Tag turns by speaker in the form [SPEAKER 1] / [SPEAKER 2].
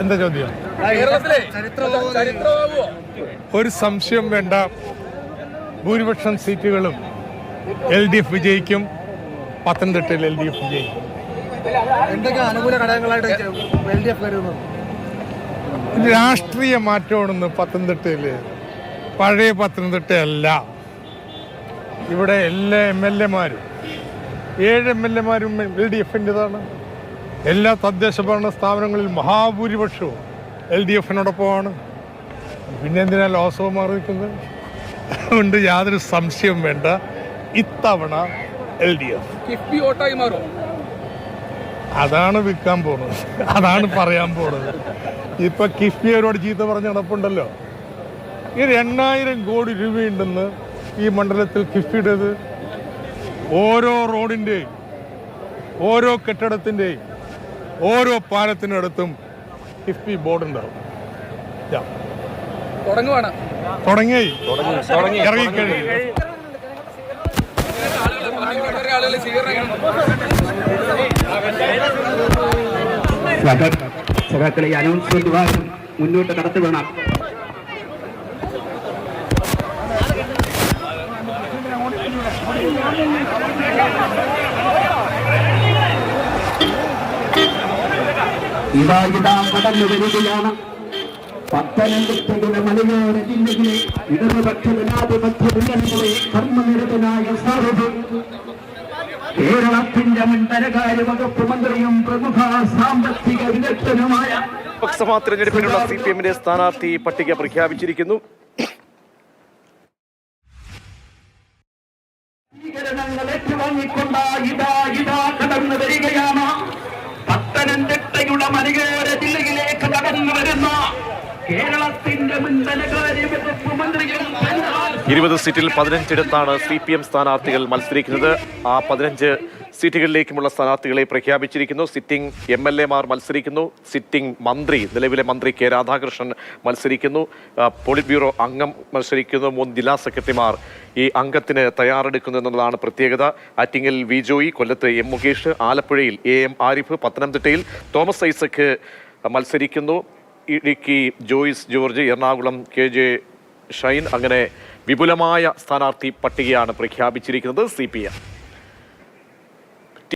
[SPEAKER 1] എന്താ ചോദ്യം? ഒരു സംശയം വേണ്ട, ഭൂരിപക്ഷം സീറ്റുകളും LDF വിജയിക്കും. പത്തനംതിട്ടയിൽ LDF വിജയിക്കും.
[SPEAKER 2] എന്തൊക്കെ അനുകൂല ഘടകങ്ങളായിട്ട് LDF കരുതുന്നു?
[SPEAKER 1] രാഷ്ട്രീയ മാറ്റമാണെന്ന് പത്തനംതിട്ടയിൽ. പഴയ പത്തനംതിട്ടയല്ല. ഇവിടെ എല്ലാ MLA-മാരും 7 MLA-മാരും LDF-ൻ്റെതാണ്. എല്ലാ തദ്ദേശ ഭരണ സ്ഥാപനങ്ങളിൽ മഹാഭൂരിപക്ഷവും LDF-നോടൊപ്പമാണ്. പിന്നെ എന്തിനാ ലോക്സഭ മാറി നിൽക്കുന്നത്? അതുകൊണ്ട് യാതൊരു സംശയവും വേണ്ട, ഇത്തവണ LDF. അതാണ് വിൽക്കാൻ പോകുന്നത്, അതാണ് പറയാൻ പോകുന്നത്. ഇപ്പൊ കിഫ്ബിയോട് ചീത്ത പറഞ്ഞ് നടപ്പുണ്ടല്ലോ. ഈ 8,000 കോടി രൂപയുണ്ടെന്ന് ഈ മണ്ഡലത്തിൽ കിഫ്ബിയുടേത്. ഓരോ റോഡിൻ്റെയും ഓരോ കെട്ടിടത്തിൻ്റെയും ഓരോ പാലത്തിനടുത്തും കിഫ്ബി ബോർഡ് ഉണ്ടാവും. തുടങ്ങി ഇറങ്ങിക്കഴിഞ്ഞു.
[SPEAKER 3] സഖാക്കളെ അനൗൺസ്മെന്റ് വാഹനം മുന്നോട്ട് കടത്തി വേണം. ഇതാ കടന്നു വരികയാണ് പത്തനംതിട്ടയുടെ മലയോര ജില്ലയിലെ ഇടതുപക്ഷ ജനാധിപത്യ മുന്നണികളെ കർമ്മനിരതനായ സാരഥി, കേരളത്തിന്റെ മുൻ ധനകാര്യ വകുപ്പ് മന്ത്രിയും പ്രമുഖ സാമ്പത്തിക വിദഗ്ധനുമായ
[SPEAKER 4] ലോക്സഭാ തെരഞ്ഞെടുപ്പിനുള്ള CPM-ന്റെ സ്ഥാനാർത്ഥി പട്ടിക പ്രഖ്യാപിച്ചിരിക്കുന്നു.
[SPEAKER 3] സ്വീകരണങ്ങൾ ഏറ്റുവാങ്ങിക്കൊണ്ട് ഇതാ കടന്നു വരികയാണ് പത്തനംതിട്ടയുടെ മലയോര ജില്ലയിലേക്ക് കടന്നു വരുന്ന കേരളത്തിന്റെ മുൻ ധനകാര്യ വകുപ്പ് മന്ത്രിയും
[SPEAKER 4] 20 സീറ്റിൽ 15 CPM സ്ഥാനാർത്ഥികൾ മത്സരിക്കുന്നത്. ആ 15 സീറ്റുകളിലേക്കുമുള്ള സ്ഥാനാർത്ഥികളെ പ്രഖ്യാപിച്ചിരിക്കുന്നു. സിറ്റിംഗ് MLA-മാർ മത്സരിക്കുന്നു. സിറ്റിംഗ് മന്ത്രി, നിലവിലെ മന്ത്രി K. രാധാകൃഷ്ണൻ മത്സരിക്കുന്നു. പോളിറ്റ് ബ്യൂറോ അംഗം മത്സരിക്കുന്നു. 3 ജില്ലാ സെക്രട്ടറിമാർ ഈ അംഗത്തിന് തയ്യാറെടുക്കുന്നു എന്നുള്ളതാണ് പ്രത്യേകത. ആറ്റിങ്ങൽ V. ജോയി, കൊല്ലത്ത് M. മുകേഷ്, ആലപ്പുഴയിൽ AM ആരിഫ്, പത്തനംതിട്ടയിൽ തോമസ് ഐസക് മത്സരിക്കുന്നു. ഇടുക്കി ജോയിസ് ജോർജ്, എറണാകുളം KJ ഷൈൻ. അങ്ങനെ വിപുലമായ സ്ഥാനാർത്ഥി പട്ടികയാണ് പ്രഖ്യാപിച്ചിരിക്കുന്നത് CPM.